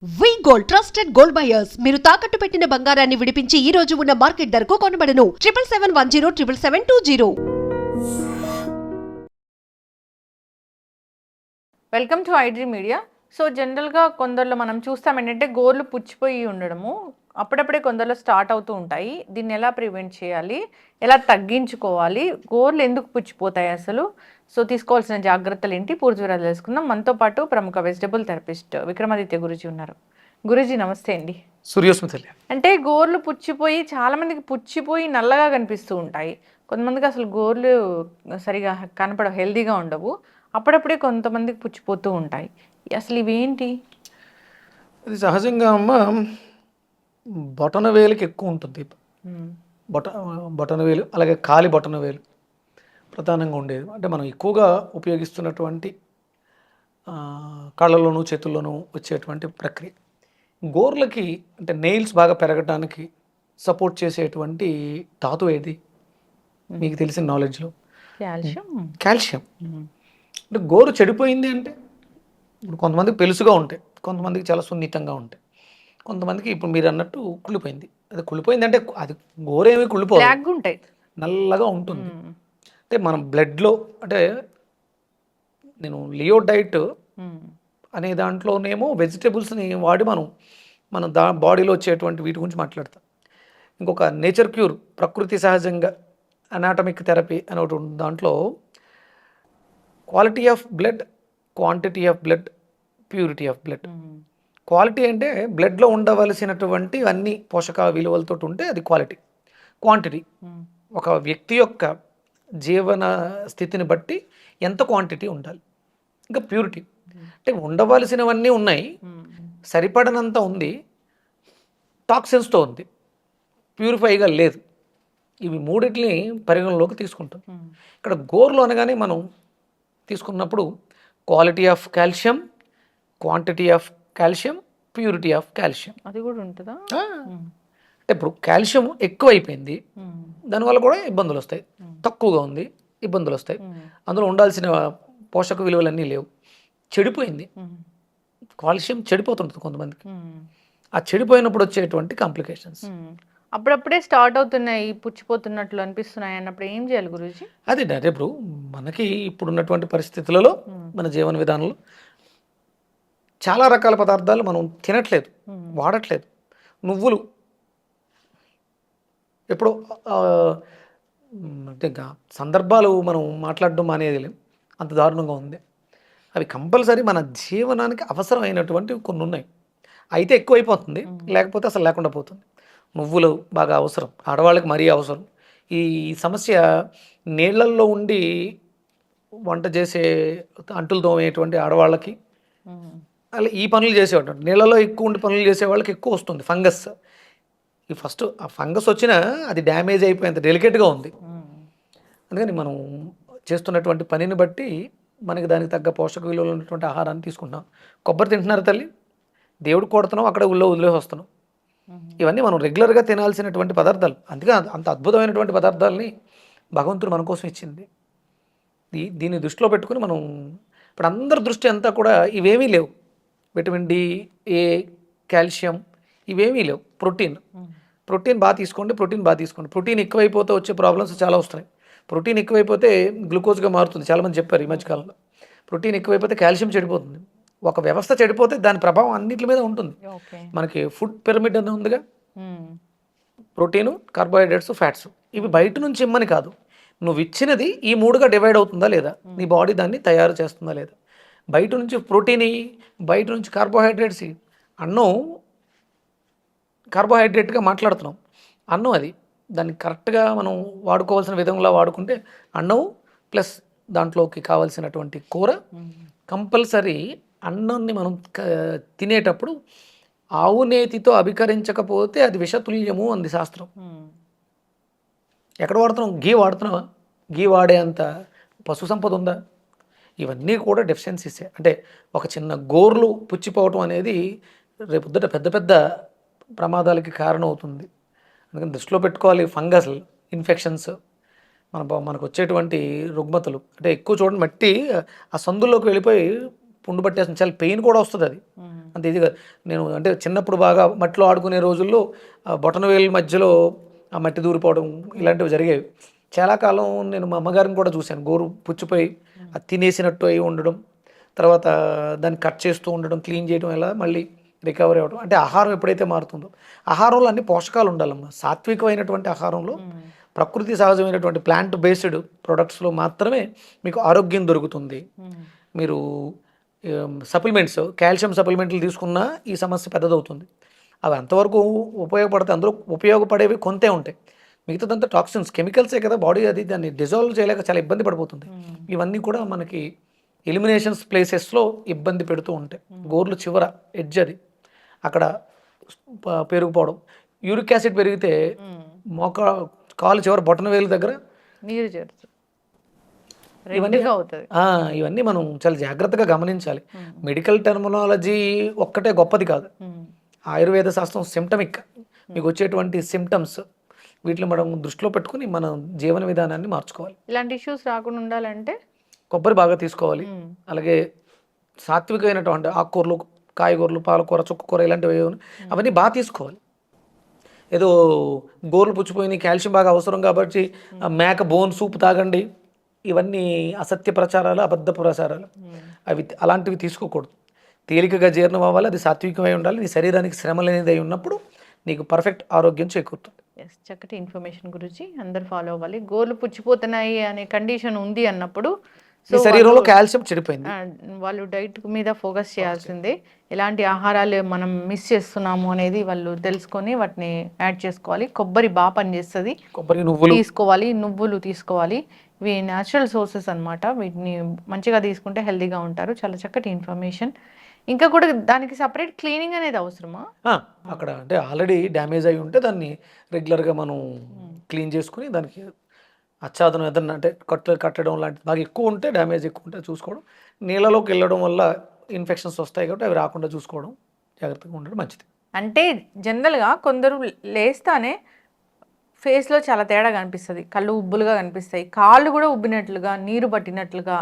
వి gold trusted gold buyers మీరు తాకట్టు పెట్టిన బంగారాన్ని విడిపించి ఈ రోజు ఉన్న మార్కెట్ ధరకు కొనబడను 7771077720. Welcome to iDream media. So జనరల్గా కొందరిలో మనం చూస్తాం ఏంటంటే గోర్లు పుచ్చిపోయి ఉండడము అప్పుడప్పుడే కొందరిలో స్టార్ట్ అవుతూ ఉంటాయి. దీన్ని ఎలా ప్రివెంట్ చేయాలి, ఎలా తగ్గించుకోవాలి, గోర్లు ఎందుకు పుచ్చిపోతాయి అసలు, సో తీసుకోవాల్సిన జాగ్రత్తలు ఏంటి, పూర్తి వివరాలు తెలుసుకుందాం. మనతో పాటు ప్రముఖ వెజిటబుల్ థెరపిస్ట్ విక్రమాదిత్య గురూజీ ఉన్నారు. గురూజీ నమస్తే అండి. సూర్యోస్మితల్లి అంటే గోర్లు పుచ్చిపోయి చాలా మందికి పుచ్చిపోయి నల్లగా కనిపిస్తూ ఉంటాయి. కొంతమందికి అసలు గోర్లు సరిగా కనపడవు, హెల్దీగా ఉండవు. అప్పుడప్పుడే కొంతమందికి పుచ్చిపోతూ ఉంటాయి. అసలు ఇవేంటి? అది సహజంగా అమ్మ బొటన వేలుకి ఎక్కువ ఉంటుంది. బొటన వేలు అలాగే కాలి బొటన వేలు ప్రధానంగా ఉండేది. అంటే మనం ఎక్కువగా ఉపయోగిస్తున్నటువంటి కాళ్ళలోనూ చేతుల్లోనూ వచ్చేటువంటి ప్రక్రియ. గోర్లకి అంటే నెయిల్స్ బాగా పెరగడానికి సపోర్ట్ చేసేటువంటి ధాతువు ఏది మీకు తెలిసిన నాలెడ్జ్లో? కాల్షియం. అంటే గోరు చెడిపోయింది అంటే ఇప్పుడు కొంతమందికి పెలుసుగా ఉంటాయి, కొంతమందికి చాలా సున్నితంగా ఉంటాయి, కొంతమందికి ఇప్పుడు మీరు అన్నట్టు కుళ్ళిపోయింది. అది కుళ్ళిపోయింది అంటే అది గోరేమి కుళ్ళిపోయి ఉంటాయి, నల్లగా ఉంటుంది. అంటే మనం బ్లడ్లో అంటే నేను లియో డైట్ అనే దాంట్లోనేమో వెజిటేబుల్స్ని వాడి మన బాడీలో వచ్చేటువంటి వీటి గురించి మాట్లాడతాం. ఇంకొక నేచర్ క్యూర్ ప్రకృతి సహజంగా అనాటమిక్ థెరపీ అనే ఒకటి ఉంది. దాంట్లో quality of blood, quantity of blood, purity of blood. Quality అంటే బ్లడ్లో ఉండవలసినటువంటి అన్ని పోషక విలువలతో ఉంటే అది క్వాలిటీ. క్వాంటిటీ ఒక వ్యక్తి యొక్క జీవన స్థితిని బట్టి ఎంత క్వాంటిటీ ఉండాలి. ఇంకా ప్యూరిటీ అంటే ఉండవలసినవన్నీ ఉన్నాయి, సరిపడనంత ఉంది, టాక్సిన్స్తో ఉంది, ప్యూరిఫైగా లేదు. ఇవి మూడిటిని పరిగణలోకి తీసుకుంటాం. ఇక్కడ గోర్లు అనగానే మనం తీసుకున్నప్పుడు quality of calcium, quantity of calcium, purity of calcium అది కూడా ఉంటుందా? అంటే ఇప్పుడు కాల్షియం ఎక్కువైపోయింది, దానివల్ల కూడా ఇబ్బందులు వస్తాయి. తక్కువగా ఉంది, ఇబ్బందులు వస్తాయి. అందులో ఉండాల్సిన పోషక విలువలన్నీ లేవు, చెడిపోయింది. కాల్షియం చెడిపోతుంటుంది కొంతమందికి. ఆ చెడిపోయినప్పుడు వచ్చేటువంటి కాంప్లికేషన్స్ అప్పుడప్పుడే స్టార్ట్ అవుతున్నాయి, పుచ్చిపోతున్నట్లు అనిపిస్తున్నాయి అన్నప్పుడు ఏం చేయాలి గురూజీ? అదే అంటే ఇప్పుడు మనకి ఇప్పుడున్నటువంటి పరిస్థితులలో మన జీవన విధానంలో చాలా రకాల పదార్థాలు మనం తినట్లేదు, వాడట్లేదు. నువ్వులు ఎప్పుడు అంటే ఇంకా సందర్భాలు మనం మాట్లాడడం అనేది అంత దారుణంగా ఉంది. అవి కంపల్సరీ మన జీవనానికి అవసరమైనటువంటి కొన్ని ఉన్నాయి. అయితే ఎక్కువైపోతుంది, లేకపోతే అసలు లేకుండా పోతుంది. నువ్వులు బాగా అవసరం, ఆడవాళ్ళకి మరీ అవసరం. ఈ సమస్య నీళ్ళల్లో ఉండి వంట చేసే అంటులు తోమేటువంటి ఆడవాళ్ళకి, అలా ఈ పనులు చేసేవాళ్ళు నీళ్ళలో ఎక్కువ ఉండి పనులు చేసే వాళ్ళకి ఎక్కువ వస్తుంది ఫంగస్. ఈ ఫస్ట్ ఆ ఫంగస్ వచ్చినా అది డ్యామేజ్ అయిపోయేంత డెలికేట్గా ఉంది. అందుకని మనం చేస్తున్నటువంటి పనిని బట్టి మనకి దానికి తగ్గ పోషక విలువలు ఉన్నటువంటి ఆహారాన్ని తీసుకుంటున్నాం. కొబ్బరి తింటున్నారు తల్లి, దేవుడు కొడుతున్నాం, అక్కడ ఊళ్ళో వదిలేసి వస్తున్నాం. ఇవన్నీ మనం రెగ్యులర్గా తినాల్సినటువంటి పదార్థాలు. అందుకే అంత అద్భుతమైనటువంటి పదార్థాలని భగవంతుడు మన కోసం ఇచ్చింది. దీన్ని దృష్టిలో పెట్టుకుని మనం ఇప్పుడు అందరి దృష్టి అంతా కూడా ఇవేమీ లేవు. విటమిన్ డి, ఏ, కాల్షియం ఇవేమీ లేవు. ప్రోటీన్ బాగా తీసుకోండి, ప్రోటీన్ ఎక్కువైపోతే వచ్చే ప్రాబ్లమ్స్ చాలా వస్తున్నాయి. ప్రోటీన్ ఎక్కువైపోతే గ్లూకోజ్గా మారుతుంది, చాలామంది చెప్పారు ఈ మధ్యకాలంలో. ప్రోటీన్ ఎక్కువైపోతే కాల్షియం చెడిపోతుంది. ఒక వ్యవస్థ చెడిపోతే దాని ప్రభావం అన్నిటి మీద ఉంటుంది. మనకి ఫుడ్ పిరమిడ్ అని ఉందిగా, ప్రోటీను, కార్బోహైడ్రేట్స్, ఫ్యాట్స్. ఇవి బయట నుంచి ఇమ్మని కాదు, నువ్వు ఇచ్చినది ఈ మూడుగా డివైడ్ అవుతుందా లేదా, నీ బాడీ దాన్ని తయారు చేస్తుందా లేదా. బయట నుంచి ప్రోటీన్, బయట నుంచి కార్బోహైడ్రేట్స్. అన్నం కార్బోహైడ్రేట్గా మాట్లాడుతున్నాం, అన్నం అది దాన్ని కరెక్ట్గా మనం వాడుకోవాల్సిన విధంగా వాడుకుంటే అన్నం ప్లస్ దాంట్లోకి కావాల్సినటువంటి కూర కంపల్సరీ. అన్నాన్ని మనం తినేటప్పుడు ఆవు నేతితో అభికరించకపోతే అది విషతుల్యము అంది శాస్త్రం. ఎక్కడ వాడుతున్నాం? గీ వాడుతున్నావా? గీ వాడే అంత పశు సంపద ఉందా? ఇవన్నీ కూడా డెఫిషియన్సీసే. అంటే ఒక చిన్న గోర్లు పుచ్చిపోవటం అనేది రేపొద్దుట పెద్ద పెద్ద ప్రమాదాలకి కారణం అవుతుంది. అందుకని దృష్టిలో పెట్టుకోవాలి. ఫంగస్ ఇన్ఫెక్షన్స్, మనకు వచ్చేటువంటి రుగ్మతలు అంటే ఎక్కువ చూడండి, మట్టి ఆ సందుల్లోకి వెళ్ళిపోయి పుండు పట్టేస్తుంది, చాలా పెయిన్ కూడా వస్తుంది. అది అంత ఇది కాదు. నేను అంటే చిన్నప్పుడు బాగా మట్టిలో ఆడుకునే రోజుల్లో బొటనవేలు మధ్యలో ఆ మట్టి దూరిపోవడం ఇలాంటివి జరిగేవి. చాలా కాలం నేను మా అమ్మగారిని కూడా చూశాను. గోరు పుచ్చిపోయి అది తినేసినట్టు అయి ఉండడం, తర్వాత దాన్ని కట్ చేస్తూ ఉండడం, క్లీన్ చేయడం, ఇలా మళ్ళీ రికవరీ అవ్వడం. అంటే ఆహారం ఎప్పుడైతే మారుతుందో, ఆహారంలో అన్ని పోషకాలు ఉండాలమ్మా. సాత్వికమైనటువంటి ఆహారంలో ప్రకృతి సహజమైనటువంటి ప్లాంట్ బేస్డ్ ప్రొడక్ట్స్లో మాత్రమే మీకు ఆరోగ్యం దొరుకుతుంది. మీరు సప్లిమెంట్స్, కాల్షియం సప్లిమెంట్లు తీసుకున్నా ఈ సమస్య పెద్దదవుతుంది. అవి అంతవరకు ఉపయోగపడతాయి, అందులో ఉపయోగపడేవి కొంతే ఉంటాయి. మిగతాదంతా టాక్సిన్స్, కెమికల్సే కదా. బాడీ అది దాన్ని డిజాల్వ్ చేయలేక చాలా ఇబ్బంది పడిపోతుంది. ఇవన్నీ కూడా మనకి ఎలిమినేషన్స్ ప్లేసెస్లో ఇబ్బంది పెడుతూ ఉంటాయి. గోర్లు చివర ఎడ్జ్ అది అక్కడ పెరిగిపోవడం, యూరిక్ యాసిడ్ పెరిగితే కాలు చివర బొటన వేలు దగ్గర నీరు చేరుతుంది, ఇవన్నీ రెడ్గా అవుతుంది. ఇవన్నీ మనం చాలా జాగ్రత్తగా గమనించాలి. మెడికల్ టెర్మినాలజీ ఒక్కటే గొప్పది కాదు. ఆయుర్వేద శాస్త్రం సిమ్టమిక్, మీకు వచ్చేటువంటి సిమ్టమ్స్ వీటిని మనం దృష్టిలో పెట్టుకుని మన జీవన విధానాన్ని మార్చుకోవాలి. ఇలాంటి ఇష్యూస్ రాకుండా ఉండాలంటే కొబ్బరి బాగా తీసుకోవాలి. అలాగే సాత్వికమైనటువంటి ఆకుకూరలు, కాయగూరలు, పాలకూర, చుక్కకూర ఇలాంటివి అవన్నీ బాగా తీసుకోవాలి. ఏదో గోర్లు పుచ్చిపోయినాయి, కాల్షియం బాగా అవసరం కాబట్టి మేక బోన్ సూప్ తాగండి, ఇవన్నీ అసత్య ప్రచారాలు, అబద్ధ ప్రచారాలు. అవి అలాంటివి తీసుకోకూడదు. తేలికగా జీర్ణం అవ్వాలి, అది సాత్వికమై ఉండాలి, నీ శరీరానికి శ్రమ లేనిది అయి ఉన్నప్పుడు నీకు పర్ఫెక్ట్ ఆరోగ్యం చేకూరుతుంది. చక్కటి ఇన్ఫర్మేషన్ గురించి అందరు ఫాలో అవ్వాలి. గోర్లు పుచ్చిపోతున్నాయి అనే కండిషన్ ఉంది అన్నప్పుడు ఈ శరీరంలో కాల్షియం చెడిపోయింది, వాళ్ళు డైట్ మీద ఫోకస్ చేయాల్సిందే. ఎలాంటి ఆహారాలు మనం మిస్ చేస్తున్నాము అనేది వాళ్ళు తెలుసుకొని వాటిని యాడ్ చేసుకోవాలి. కొబ్బరి బాగా పనిచేస్తుంది, కొబ్బరి నువ్వులు తీసుకోవాలి, నువ్వులు తీసుకోవాలి. ఇవి న్యాచురల్ సోర్సెస్ అన్నమాట. వీటిని మంచిగా తీసుకుంటే హెల్తీగా ఉంటారు. చాలా చక్కటి ఇన్ఫర్మేషన్. ఇంకా కూడా దానికి సపరేట్ క్లీనింగ్ అనేది అవసరమా? అక్కడ అంటే ఆల్రెడీ డ్యామేజ్ అయి ఉంటే దాన్ని రెగ్యులర్గా మనం క్లీన్ చేసుకుని దానికి ఆచ్ఛాదనం ఏదన్నా అంటే కట్టడం లాంటిది బాగా ఎక్కువ ఉంటే, డ్యామేజ్ ఎక్కువ ఉంటే చూసుకోవడం. నీళ్ళలోకి వెళ్ళడం వల్ల ఇన్ఫెక్షన్స్ వస్తాయి కాబట్టి అవి రాకుండా చూసుకోవడం, జాగ్రత్తగా ఉండడం మంచిది. అంటే జనరల్గా కొందరు లేస్తానే ఫేస్లో చాలా తేడా కనిపిస్తుంది, కళ్ళు ఉబ్బులుగా కనిపిస్తాయి, కాళ్ళు కూడా ఉబ్బినట్లుగా, నీరు పట్టినట్లుగా,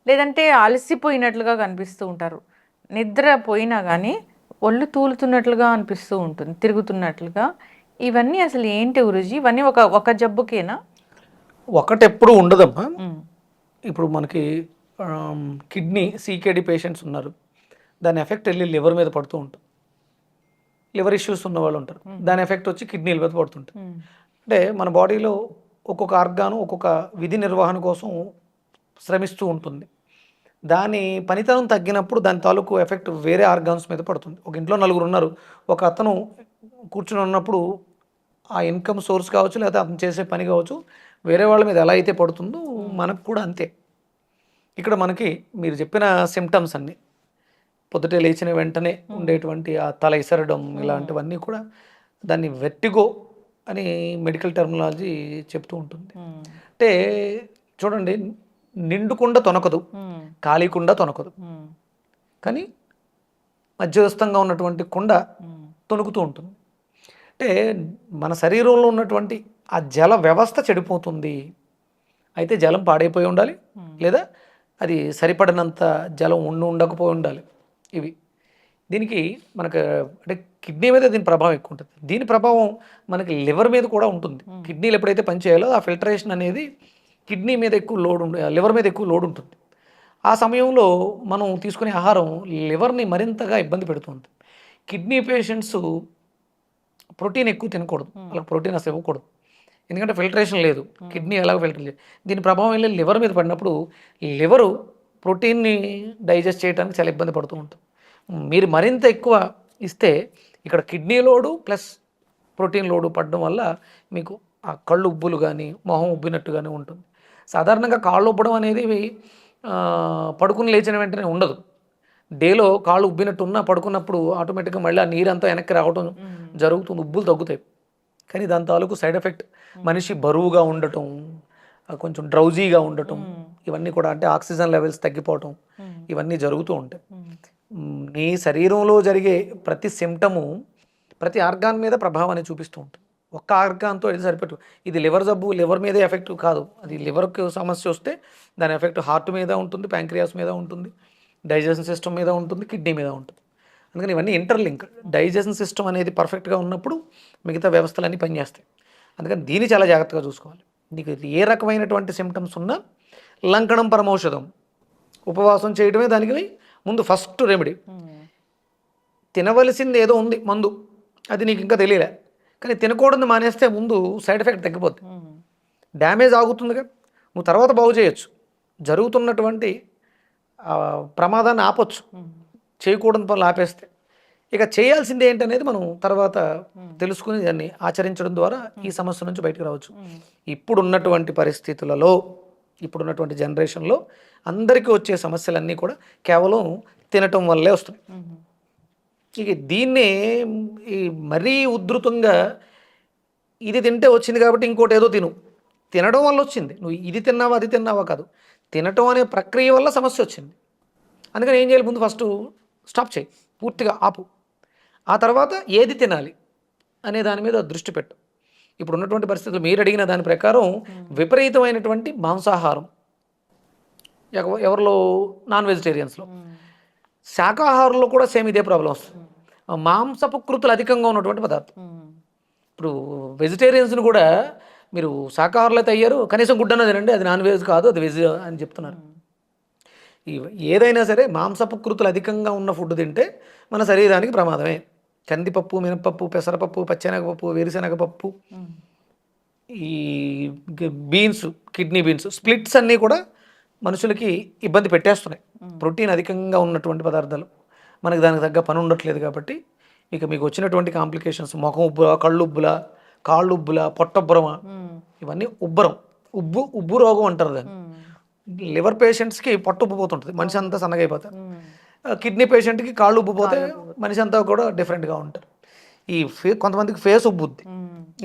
లేదంటే అలసిపోయినట్లుగా కనిపిస్తూ ఉంటారు. నిద్ర పోయినా కానీ ఒళ్ళు తూలుతున్నట్లుగా అనిపిస్తూ ఉంటుంది, తిరుగుతున్నట్లుగా. ఇవన్నీ అసలు ఏంటి గురూజీ? ఇవన్నీ ఒక జబ్బుకేనా? ఒకటి ఎప్పుడు ఉండదమ్మా. ఇప్పుడు మనకి కిడ్నీ సీకేడి పేషెంట్స్ ఉన్నారు, దాని ఎఫెక్ట్ వెళ్ళి లివర్ మీద పడుతూ ఉంటుంది. లివర్ ఇష్యూస్ ఉన్న వాళ్ళు ఉంటారు, దాని ఎఫెక్ట్ వచ్చి కిడ్నీల మీద పడుతుంటుంది. అంటే మన బాడీలో ఒక్కొక్క ఆర్గాను ఒక్కొక్క విధి నిర్వహణ కోసం శ్రమిస్తూ ఉంటుంది. దాని పనితనం తగ్గినప్పుడు దాని తాలూకు ఎఫెక్ట్ వేరే ఆర్గాన్స్ మీద పడుతుంది. ఒక ఇంట్లో నలుగురు ఉన్నారు, ఒక అతను కూర్చుని ఉన్నప్పుడు ఆ ఇన్కమ్ సోర్స్ కావచ్చు, లేదా అతను చేసే పని కావచ్చు, వేరే వాళ్ళ మీద ఎలా అయితే పడుతుందో మనకు కూడా అంతే. ఇక్కడ మనకి మీరు చెప్పిన సిమ్టమ్స్ అన్నీ, పొద్దుటే లేచిన వెంటనే ఉండేటువంటి ఆ తల ఇసరడం, ఇలాంటివన్నీ కూడా దాన్ని వెర్టిగో అని మెడికల్ టెర్మినాలజీ చెప్తూ ఉంటుంది. అంటే చూడండి, నిండుకుండా తొనకదు, ఖాళీకుండా తొనకదు, కానీ మధ్యస్థంగా ఉన్నటువంటి కుండ తొనుకుతూ ఉంటుంది. అంటే మన శరీరంలో ఉన్నటువంటి ఆ జల వ్యవస్థ చెడిపోతుంది. అయితే జలం పాడైపోయి ఉండాలి, లేదా అది సరిపడినంత జలం ఉండకపోయి ఉండాలి. ఇవి దీనికి మనకు అంటే కిడ్నీ మీద దీని ప్రభావం ఎక్కువ ఉంటుంది. దీని ప్రభావం మనకి లివర్ మీద కూడా ఉంటుంది. కిడ్నీలు ఎప్పుడైతే పనిచేయాలో ఆ ఫిల్టరేషన్ అనేది కిడ్నీ మీద ఎక్కువ లోడ్ లివర్ మీద ఎక్కువ లోడ్ ఉంటుంది. ఆ సమయంలో మనం తీసుకునే ఆహారం లివర్ని మరింతగా ఇబ్బంది పెడుతుంది. కిడ్నీ పేషెంట్స్ ప్రోటీన్ ఎక్కువ తినకూడదు, వాళ్ళకి ప్రోటీన్ అసలు ఇవ్వకూడదు, ఎందుకంటే ఫిల్టరేషన్ లేదు, కిడ్నీ ఎలాగో ఫిల్టర్ లేదు. దీని ప్రభావం వెళ్ళి లివర్ మీద పడినప్పుడు లివరు ప్రోటీన్ని డైజెస్ట్ చేయడానికి చాలా ఇబ్బంది పడుతూ ఉంటుంది. మీరు మరింత ఎక్కువ ఇస్తే ఇక్కడ kidney load plus protein load పడడం వల్ల మీకు ఆ కళ్ళు ఉబ్బులు కానీ మొహం ఉబ్బినట్టు కానీ ఉంటుంది. సాధారణంగా కాళ్ళు ఉబ్బడం అనేది పడుకుని లేచిన వెంటనే ఉండదు. డేలో కాళ్ళు ఉబ్బినట్టు ఉన్నా పడుకున్నప్పుడు ఆటోమేటిక్గా మళ్ళీ ఆ నీరంతా వెనక్కి రావడం జరుగుతుంది, ఉబ్బులు తగ్గుతాయి. కానీ దాని తాలూకు సైడ్ ఎఫెక్ట్ మనిషి బరువుగా ఉండటం, కొంచెం డ్రౌజీగా ఉండటం, ఇవన్నీ కూడా అంటే ఆక్సిజన్ లెవెల్స్ తగ్గిపోవటం, ఇవన్నీ జరుగుతూ ఉంటాయి. నీ శరీరంలో జరిగే ప్రతి సిమ్టము ప్రతి ఆర్గాన్ మీద ప్రభావాన్ని చూపిస్తూ ఉంటుంది. ఒక్క ఆర్గాన్తో ఇది సరిపెట్టు, ఇది లివర్ జబ్బు, లివర్ మీదే ఎఫెక్ట్ కాదు, అది లివర్కి సమస్య వస్తే దాని ఎఫెక్ట్ హార్ట్ మీద ఉంటుంది, ప్యాంక్రియాస్ మీద ఉంటుంది, డైజెషన్ సిస్టమ్ మీద ఉంటుంది, కిడ్నీ మీద ఉంటుంది. అందుకని ఇవన్నీ ఇంటర్లింక్. డైజెషన్ సిస్టమ్ అనేది పర్ఫెక్ట్గా ఉన్నప్పుడు మిగతా వ్యవస్థలన్నీ పనిచేస్తాయి. అందుకని దీన్ని చాలా జాగ్రత్తగా చూసుకోవాలి. నీకు ఏ రకమైనటువంటి సిమ్టమ్స్ ఉన్నా లంకణం పరమౌషధం, ఉపవాసం చేయడమే దానికి ముందు ఫస్ట్ రెమెడీ. తినవలసింది ఏదో ఉంది మందు, అది నీకు ఇంకా తెలియలే, కానీ తినకూడదు మానేస్తే ముందు సైడ్ ఎఫెక్ట్ తగ్గిపోతుంది, డ్యామేజ్ ఆగుతుందిగా, నువ్వు తర్వాత బాగు చేయొచ్చు, జరుగుతున్నటువంటి ప్రమాదాన్ని ఆపొచ్చు, చేయకూడని పనులు ఆపేస్తే. ఇక చేయాల్సింది ఏంటనేది మనం తర్వాత తెలుసుకుని దాన్ని ఆచరించడం ద్వారా ఈ సమస్య నుంచి బయటకు రావచ్చు. ఇప్పుడున్నటువంటి పరిస్థితులలో, ఇప్పుడున్నటువంటి జనరేషన్లో అందరికీ వచ్చే సమస్యలన్నీ కూడా కేవలం తినటం వల్లే వస్తున్నాయి. ఇక దీన్నే ఈ మరీ ఉధృతంగా ఇది తింటే వచ్చింది కాబట్టి ఇంకోటి ఏదో తినడం వల్ల వచ్చింది, నువ్వు ఇది తిన్నావా అది తిన్నావా కాదు, తినటం అనే ప్రక్రియ వల్ల సమస్య వచ్చింది. అందుకని ఏం చేయాలి, ముందు ఫస్ట్ స్టాప్ చేయి, పూర్తిగా ఆపు. ఆ తర్వాత ఏది తినాలి అనే దాని మీద దృష్టి పెట్టు. ఇప్పుడు ఉన్నటువంటి పరిస్థితులు మీరు అడిగిన దాని ప్రకారం విపరీతమైనటువంటి మాంసాహారం ఎవరిలో, నాన్ వెజిటేరియన్స్లో. శాకాహారంలో కూడా సేమ్ ఇదే ప్రాబ్లం వస్తుంది, మాంసపు కృతులు అధికంగా ఉన్నటువంటి పదార్థం. ఇప్పుడు వెజిటేరియన్స్ని కూడా మీరు శాకాహారులు అయితే అయ్యారు, కనీసం గుడ్డన తినండి, అది నాన్ వెజ్ కాదు, అది వెజ్ అని చెప్తున్నారు. ఏదైనా సరే మాంసపు కృతులు అధికంగా ఉన్న ఫుడ్ తింటే మన శరీరానికి ప్రమాదమే. కందిపప్పు, మినపప్పు, పెసరపప్పు, పచ్చెనగపప్పు, వేరుశనగపప్పు, ఈ బీన్స్, కిడ్నీ బీన్స్, స్ప్లిట్స్ అన్నీ కూడా మనుషులకి ఇబ్బంది పెట్టేస్తున్నాయి. ప్రోటీన్ అధికంగా ఉన్నటువంటి పదార్థాలు, మనకి దానికి తగ్గ పని ఉండట్లేదు. కాబట్టి ఇక మీకు వచ్చినటువంటి కాంప్లికేషన్స్ ముఖం ఉబ్బుల, కళ్ళు ఉబ్బుల, కాళ్ళు ఉబ్బుల, పొట్టొబ్బరమా, ఇవన్నీ ఉబ్బు రోగం అంటారు దాన్ని. లివర్ పేషెంట్స్కి పొట్ట ఉబ్బిపోతుంటుంది, మనిషి అంతా సన్నగా అయిపోతారు. కిడ్నీ పేషెంట్కి కాళ్ళు ఉబ్బిపోతే మనిషి అంతా కూడా డిఫరెంట్గా ఉంటారు. కొంతమందికి ఫేస్ ఉబ్బుద్ది,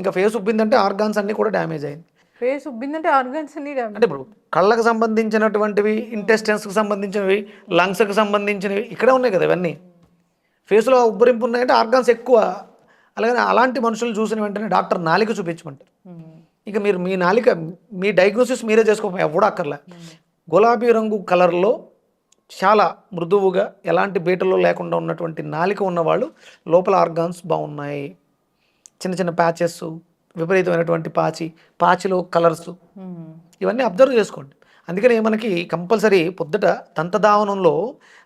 ఇంకా ఫేస్ ఉబ్బిందంటే ఆర్గాన్స్ అన్నీ కూడా డ్యామేజ్ అయింది. ఫేస్ ఉబ్బిందంటే ఆర్గాన్స్ అన్ని అంటే ఇప్పుడు కళ్ళకు సంబంధించినటువంటివి, ఇంటెస్టైన్స్కి సంబంధించినవి, లంగ్స్కి సంబంధించినవి ఇక్కడే ఉన్నాయి కదా ఇవన్నీ. ఫేస్లో ఉబ్బరింపు ఉన్నాయంటే ఆర్గాన్స్ ఎక్కువ. అలాగే అలాంటి మనుషులు చూసిన వెంటనే డాక్టర్ నాలిక చూపించమంటారు. ఇక మీరు మీ నాలిక, మీ డయాగ్నోసిస్ మీరే చేసుకోకపోయి ఎవడో అక్కర్లే. గులాబీ రంగు కలర్లో చాలా మృదువుగా ఎలాంటి బీటలో లేకుండా ఉన్నటువంటి నాలిక ఉన్నవాళ్ళు లోపల ఆర్గాన్స్ బాగున్నాయి. చిన్న చిన్న ప్యాచెస్, విపరీతమైనటువంటి పాచిలో కలర్స్, ఇవన్నీ అబ్జర్వ్ చేసుకోండి. అందుకని మనకి కంపల్సరీ పొద్దుట దంతధావనంలో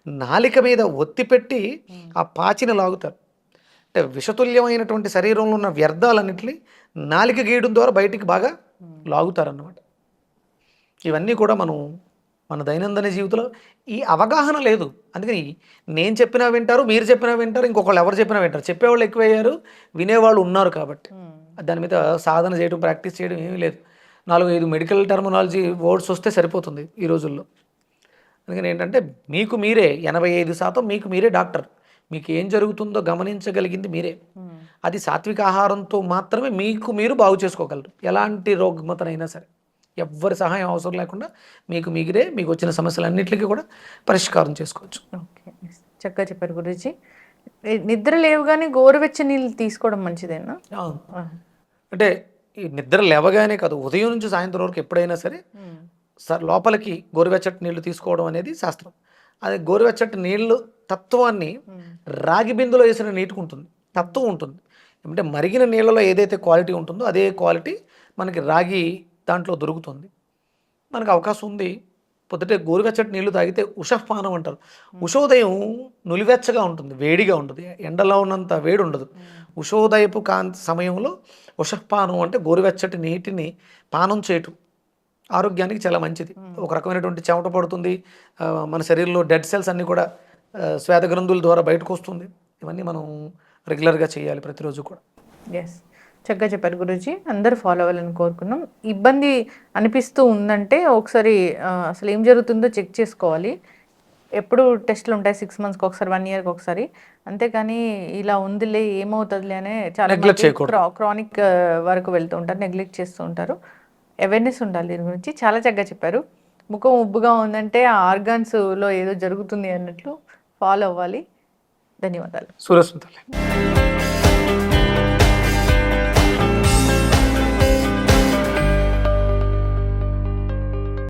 నాలిక మీద ఒత్తి పెట్టి ఆ పాచిని లాగుతారు. అంటే విషతుల్యమైనటువంటి శరీరంలో ఉన్న వ్యర్థాలన్నింటినీ నాలిక గీయడం ద్వారా బయటికి బాగా లాగుతారన్నమాట. ఇవన్నీ కూడా మన దైనందిన జీవితంలో ఈ అవగాహన లేదు. అందుకని నేను చెప్పినా వింటారు, మీరు చెప్పినా వింటారు, ఇంకొకళ్ళు ఎవరు చెప్పినా వింటారు. చెప్పేవాళ్ళు ఎక్కువయ్యారు, వినేవాళ్ళు ఉన్నారు. కాబట్టి దాని మీద సాధన చేయడం, ప్రాక్టీస్ చేయడం ఏమీ లేదు. 4-5 మెడికల్ టర్మినాలజీ వర్డ్స్ వస్తే సరిపోతుంది ఈ రోజుల్లో. అందుకని ఏంటంటే మీకు మీరే 85% మీకు మీరే డాక్టర్. మీకు ఏం జరుగుతుందో గమనించగలిగింది మీరే. అది సాత్విక ఆహారంతో మాత్రమే మీకు మీరు బాగు చేసుకోగలరు. ఎలాంటి రుగ్మతనైనా సరే ఎవ్వరి సహాయం అవసరం లేకుండా మీకు మీరే మీకు వచ్చిన సమస్యలన్నింటికి కూడా పరిష్కారం చేసుకోవచ్చు. ఓకే, చక్కగా చెప్పారు గురూజీ. నిద్ర లేవగానే గోరువెచ్చని నీళ్ళు తీసుకోవడం మంచిదేనా? అంటే ఈ నిద్ర లేవగానే కాదు, ఉదయం నుంచి సాయంత్రం వరకు ఎప్పుడైనా సరే లోపలికి గోరువెచ్చటి నీళ్లు తీసుకోవడం అనేది శాస్త్రం. అది గోరువెచ్చటి నీళ్ళు తత్వాన్ని రాగి బిందులో వేసిన నీటికి ఉంటుంది, తత్వం ఉంటుంది. అంటే మరిగిన నీళ్ళలో ఏదైతే క్వాలిటీ ఉంటుందో అదే క్వాలిటీ మనకి రాగి దాంట్లో దొరుకుతుంది. మనకు అవకాశం ఉంది. పొద్దుటే గోరువెచ్చటి నీళ్లు తాగితే ఉషఃపానం అంటారు. ఉషోదయం నులివెచ్చగా ఉంటుంది, వేడిగా ఉంటుంది, ఎండలో ఉన్నంత వేడి ఉండదు. ఉషోదయపు కాంతి సమయంలో ఉషఃపానం అంటే గోరువెచ్చటి నీటిని పానం చేయటం ఆరోగ్యానికి చాలా మంచిది. ఒక రకమైనటువంటి చెమట పడుతుంది, మన శరీరంలో డెడ్ సెల్స్ అన్నీ కూడా శ్వేత గ్రంథుల ద్వారా బయటకు వస్తుంది. ఇవన్నీ మనం రెగ్యులర్గా చేయాలి ప్రతిరోజు కూడా. ఎస్, చక్కగా చెప్పారు గురూజీ. అందరూ ఫాలో అవ్వాలని కోరుకున్నాం. ఇబ్బంది అనిపిస్తూ ఉందంటే ఒకసారి అసలు ఏం జరుగుతుందో చెక్ చేసుకోవాలి. ఎప్పుడు టెస్టులు ఉంటాయి, 6 monthsకి ఒకసారి, 1 yearకి ఒకసారి. అంతేకాని ఇలా ఉందిలే ఏమవుతుందిలే అనే చాలా క్రానిక్ వరకు వెళ్తూ ఉంటారు, నెగ్లెక్ట్ చేస్తూ ఉంటారు. అవేర్నెస్ ఉండాలి దీని గురించి. చాలా చక్కగా చెప్పారు. ముఖం ఉబ్బుగా ఉందంటే ఆ ఆర్గాన్స్లో ఏదో జరుగుతుంది అన్నట్లు ఫాలో అవ్వాలి. ధన్యవాదాలు. సూరస్మితలే.